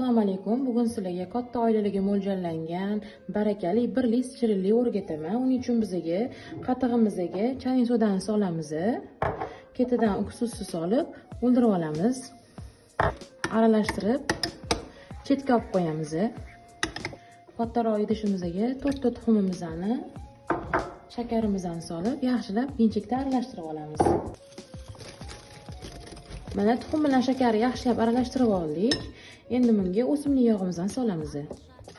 Assalomu alaykum. Bugun sizlarga katta oilalarga mo'ljallangan barakali 1 litr shirinlik o'rgataman. Uning uchun bizga qatig'imizga chayin sodani solamiz. Ketidan уксусni solib o'ldirib olamiz. Aralashtirib chetga olib qo'yamiz. Kattaroq idishimizga 4 tuxumimizni, shakarimizni solib yaxshilab pinchikda aralashtirib olamiz. Mana tuxum bilan shakarni yaxshilab aralashtirib oldik. Endi bunga o'simlik yog'imizni solamiz.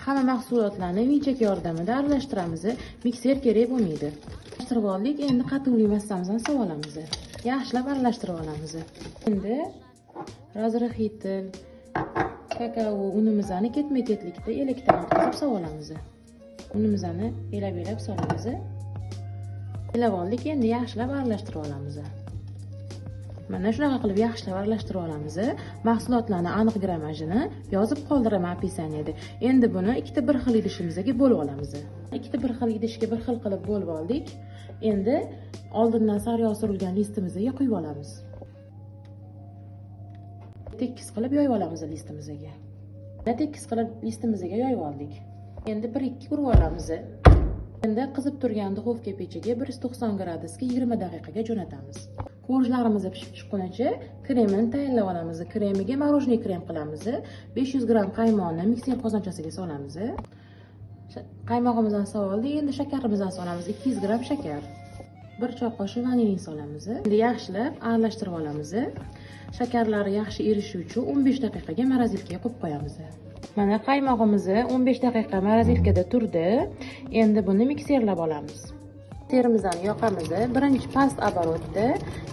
Hamma mahsulotlarni vinchak yordamida aralashtiramiz. Mikser kerak bo'lmaydi. Aralashtirib oldik. Endi qatiqli massamizni solib olamiz. Yaxshilab aralashtirib olamiz. Endi razrahitl kakao unimizni ketma-ketlikda elakdan o'tkazib solib olamiz. Unimizni elab-elab solamiz. Elab oldik. Endi yaxshilab aralashtirib olamiz. Mana shunaqa qilib yaxshilab aralashtirib olamiz. Mahsulotlarning aniq grammajini yozib qoldiraman opisaniyada. Endi buni ikkita bir xil idishimizga bo'lib olamiz. Ikkita bir xil idishga bir xil qilib bo'lib oldik. Endi oldindan sariyog' surilgan listimizga quyib olamiz. Tekis qilib yoyib olamiz listimizga. Tekis qilib listimizga yoyib oldik. Endi 1-2 urib olamiz. Endi qizib turgan duxovka pechiga 190 gradusga 20 daqiqaga jo'natamiz. Korjlarimizni pishib chiqqunicha kremini tayyorlab olamiz. Kremiga morojniy krem qilamiz. 500 gram qaymoqni mikser qozonchasiga solamiz. Qaymog'imizni soldik. Endi shakarimizni solamiz. 200 gram shakar. 1 choy qoshiq vanilin solamiz. Endi yaxshilab aralashtirib olamiz. Shakarlari yaxshi erishi uchun 15 daqiqaga morozilkaga qo'yib qo'yamiz. Mana qaymog'imizni 15 daqiqa morozilkada turdi. Endi buni mikserlab olamiz. Terimizni yoqamiz. Birinchi past оборотda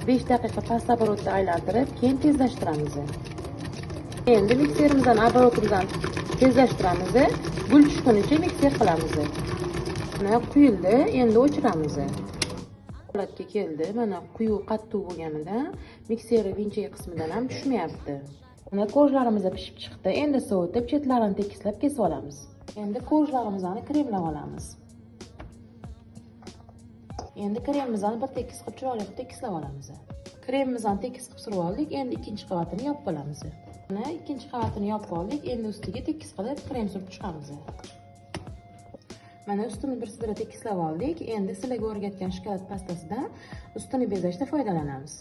5 daqiqa past оборотda aylantirib, keyin tezlashtiramiz. Endi mikserimizdan оборотimizni tezlashtiramiz. Gul tushgunicha mikser qilamiz. Mana quyildi, endi o'chiramiz. Holatga keldi. Mana quyuq qattiq bo'lganida mikseri vinchak qismidan ham tushmayapti. Mana korjlarimiz pishib chiqdi. Endi sovutib, chetlarini tekislab kesib olamiz. Endi korjlarimizni kremlab olamiz. Endi kremimizni bir tekis qilib chiroyli qilib tekislab olamiz. Kremimizni tekis qilib surib oldik. Endi ikkinchi qavatini yopib olamiz. Mana ikkinchi qavatini yopib oldik. Endi ustiga tekis qilib krem surib chiqamiz. Mana ustini bir sidra tekislab oldik. Endi sizlarga o'rgatgan shokolad pastasidan ustini bezashda foydalanamiz.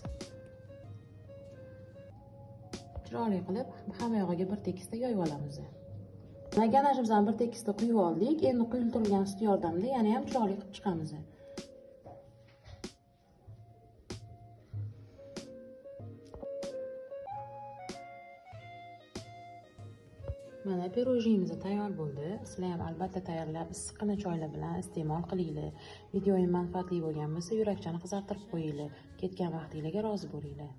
Chiroyli qilib hamma yog'iga bir tekisda yoyib olamiz. Mana ganajimizni bir tekisda quyib oldik. Endi quyiltirilgan sut yordamida yana ham chiroyli qilib chiqamiz. Mana pirojnimiz tayyor bo'ldi. Sizlar ham albatta tayyorlab issiqqina choylar bilan iste'mol qilinglar. Videoim manfaatli bo'lgan bo'lsa, yurakchani qizartirib qo'yinglar. Ketgan vaqtingizga rozi bo'linglar.